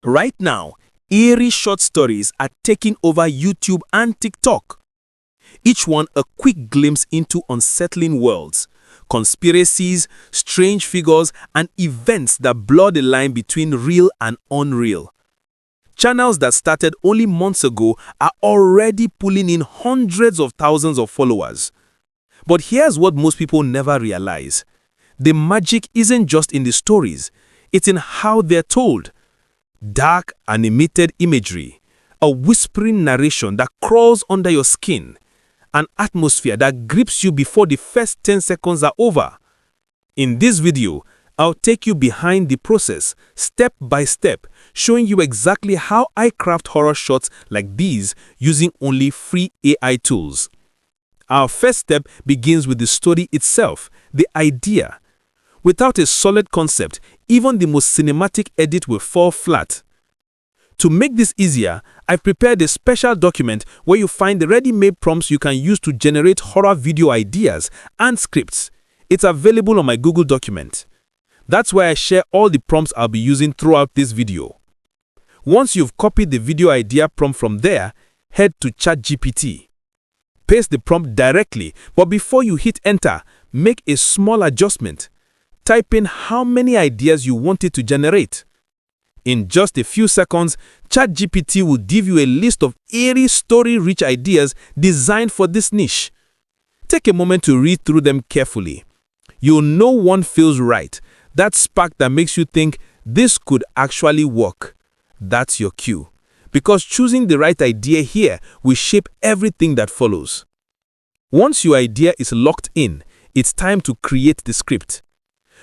Right now, eerie short stories are taking over YouTube and TikTok. Each one a quick glimpse into unsettling worlds, conspiracies, strange figures, and events that blur the line between real and unreal. Channels that started only months ago are already pulling in hundreds of thousands of followers. But here's what most people never realize. The magic isn't just in the stories, it's in how they're told. Dark, animated imagery, a whispering narration that crawls under your skin, an atmosphere that grips you before the first 10 seconds are over. In this video, I'll take you behind the process, step by step, showing you exactly how I craft horror shots like these using only free AI tools. Our first step begins with the story itself, the idea. Without a solid concept, even the most cinematic edit will fall flat. To make this easier, I've prepared a special document where you find the ready-made prompts you can use to generate horror video ideas and scripts. It's available on my Google document. That's where I share all the prompts I'll be using throughout this video. Once you've copied the video idea prompt from there, head to ChatGPT. Paste the prompt directly, but before you hit enter, make a small adjustment. Type in how many ideas you want it to generate. In just a few seconds, ChatGPT will give you a list of eerie, story-rich ideas designed for this niche. Take a moment to read through them carefully. You'll know one feels right, that spark that makes you think this could actually work. That's your cue. Because choosing the right idea here will shape everything that follows. Once your idea is locked in, it's time to create the script.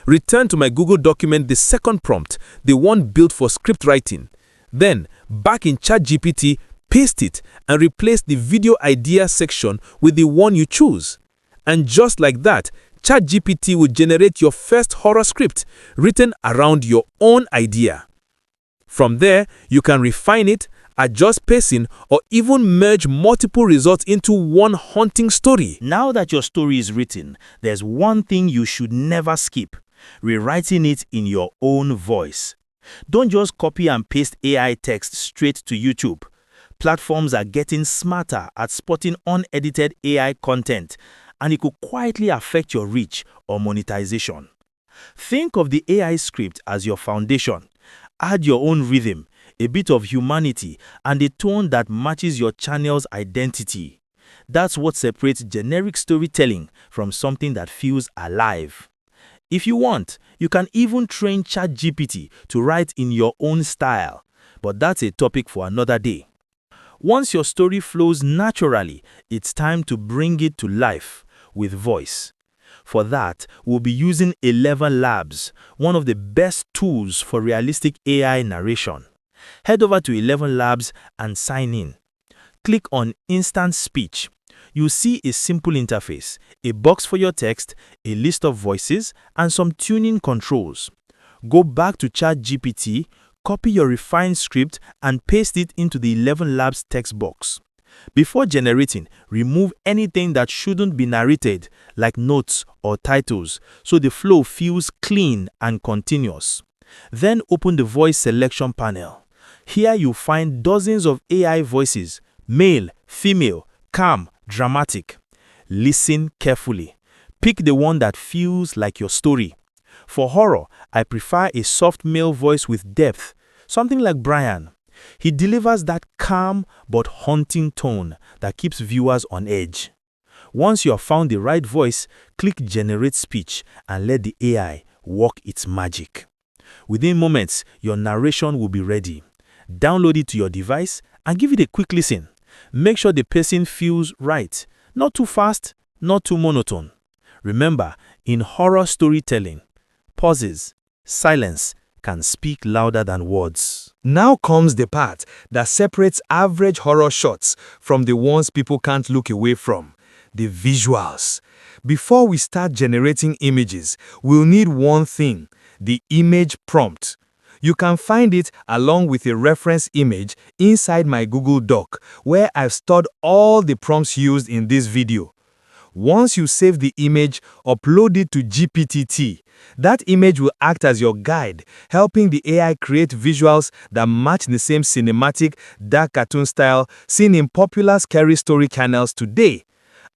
Return to my Google document the second prompt, the one built for script writing. Then, back in ChatGPT, paste it and replace the video idea section with the one you choose. And just like that, ChatGPT will generate your first horror script written around your own idea. From there, you can refine it, adjust pacing, or even merge multiple results into one haunting story. Now that your story is written, there's one thing you should never skip: rewriting it in your own voice. Don't just copy and paste AI text straight to YouTube. Platforms are getting smarter at spotting unedited AI content, and it could quietly affect your reach or monetization. Think of the AI script as your foundation. Add your own rhythm, a bit of humanity, and a tone that matches your channel's identity. That's what separates generic storytelling from something that feels alive. If you want, you can even train ChatGPT to write in your own style, but that's a topic for another day. Once your story flows naturally, it's time to bring it to life with voice. For that, we'll be using 11 Labs, one of the best tools for realistic AI narration. Head over to 11 Labs and sign in. Click on Instant Speech. You'll see a simple interface, a box for your text, a list of voices, and some tuning controls. Go back to ChatGPT, copy your refined script, and paste it into the 11 Labs text box. Before generating, remove anything that shouldn't be narrated, like notes or titles, so the flow feels clean and continuous. Then open the voice selection panel. Here you'll find dozens of AI voices: male, female, calm, dramatic. Listen carefully. Pick the one that feels like your story. For horror, I prefer a soft male voice with depth, something like Brian. He delivers that calm but haunting tone that keeps viewers on edge. Once you have found the right voice, click Generate Speech and let the AI work its magic. Within moments, your narration will be ready. Download it to your device and give it a quick listen. Make sure the pacing feels right, not too fast, not too monotone. Remember, in horror storytelling, pauses, silence can speak louder than words. Now comes the part that separates average horror shots from the ones people can't look away from: the visuals. Before we start generating images, we'll need one thing: the image prompt. You can find it along with a reference image inside my Google Doc, where I've stored all the prompts used in this video. Once you save the image, upload it to GPT. That image will act as your guide, helping the AI create visuals that match the same cinematic, dark cartoon style seen in popular scary story channels today.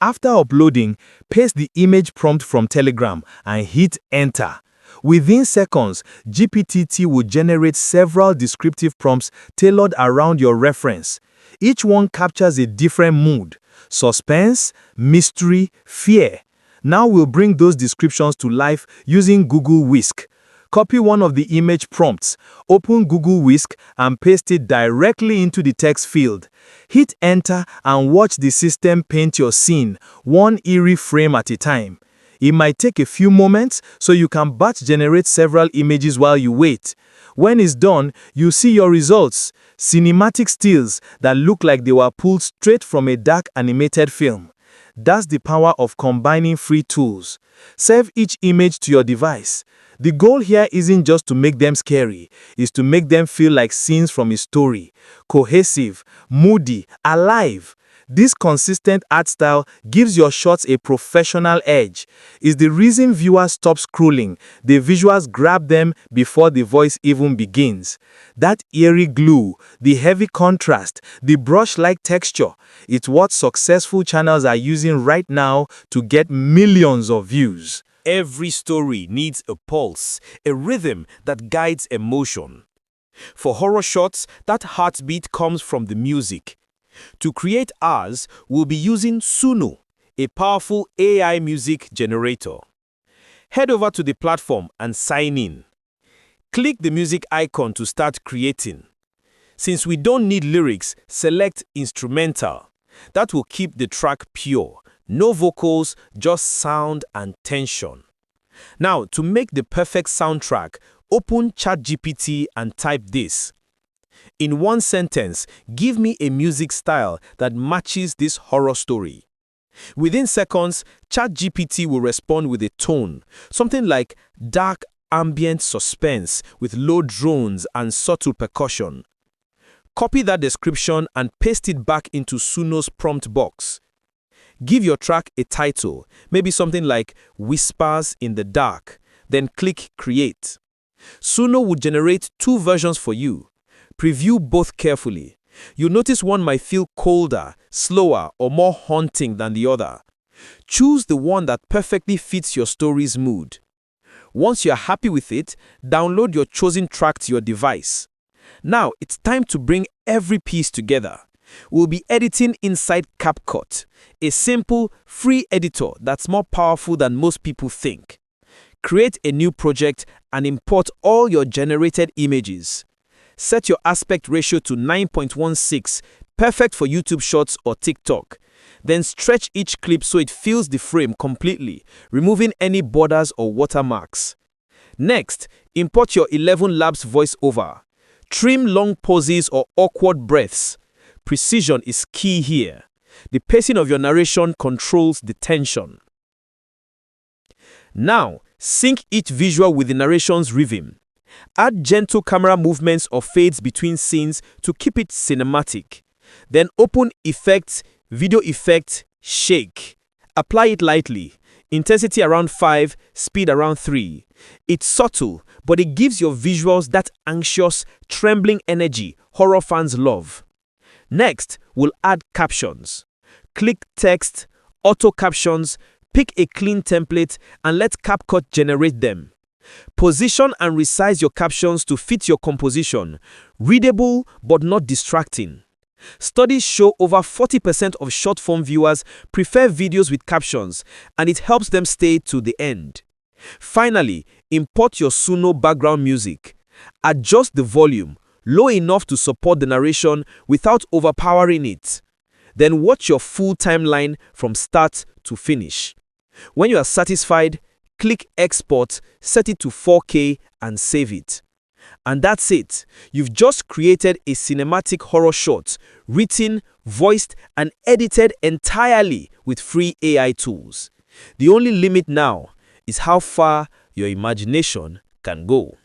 After uploading, paste the image prompt from Telegram and hit enter. Within seconds, GPT will generate several descriptive prompts tailored around your reference. Each one captures a different mood: suspense, mystery, fear. Now we'll bring those descriptions to life using Google Whisk. Copy one of the image prompts, open Google Whisk and paste it directly into the text field. Hit enter and watch the system paint your scene, one eerie frame at a time. It might take a few moments, so you can batch generate several images while you wait. When it's done, you see your results: cinematic stills that look like they were pulled straight from a dark animated film. That's the power of combining free tools. Save each image to your device. The goal here isn't just to make them scary, it's to make them feel like scenes from a story. Cohesive, moody, alive. This consistent art style gives your shots a professional edge. It's the reason viewers stop scrolling. The visuals grab them before the voice even begins. That eerie glue, the heavy contrast, the brush-like texture, it's what successful channels are using right now to get millions of views. Every story needs a pulse, a rhythm that guides emotion. For horror shots, that heartbeat comes from the music. To create ours, we'll be using Suno, a powerful AI music generator. Head over to the platform and sign in. Click the music icon to start creating. Since we don't need lyrics, select instrumental. That will keep the track pure. No vocals, just sound and tension. Now, to make the perfect soundtrack, open ChatGPT and type this: in one sentence, give me a music style that matches this horror story. Within seconds, ChatGPT will respond with a tone, something like dark ambient suspense with low drones and subtle percussion. Copy that description and paste it back into Suno's prompt box. Give your track a title, maybe something like Whispers in the Dark, then click Create. Suno will generate 2 versions for you. Preview both carefully. You'll notice one might feel colder, slower, or more haunting than the other. Choose the one that perfectly fits your story's mood. Once you're happy with it, download your chosen track to your device. Now it's time to bring every piece together. We'll be editing inside CapCut, a simple, free editor that's more powerful than most people think. Create a new project and import all your generated images. Set your aspect ratio to 9.16, perfect for YouTube Shorts or TikTok. Then stretch each clip so it fills the frame completely, removing any borders or watermarks. Next, import your 11 Labs voiceover. Trim long pauses or awkward breaths. Precision is key here. The pacing of your narration controls the tension. Now, sync each visual with the narration's rhythm. Add gentle camera movements or fades between scenes to keep it cinematic. Then open Effects, Video Effect, Shake. Apply it lightly. Intensity around 5, speed around 3. It's subtle, but it gives your visuals that anxious, trembling energy horror fans love. Next, we'll add captions. Click Text, Auto Captions, pick a clean template, and let CapCut generate them. Position and resize your captions to fit your composition. Readable but not distracting. Studies show over 40% of short-form viewers prefer videos with captions, and it helps them stay to the end. Finally, import your Suno background music. Adjust the volume, low enough to support the narration without overpowering it. Then watch your full timeline from start to finish. When you are satisfied, click Export, set it to 4K, and save it. And that's it. You've just created a cinematic horror short, written, voiced, and edited entirely with free AI tools. The only limit now is how far your imagination can go.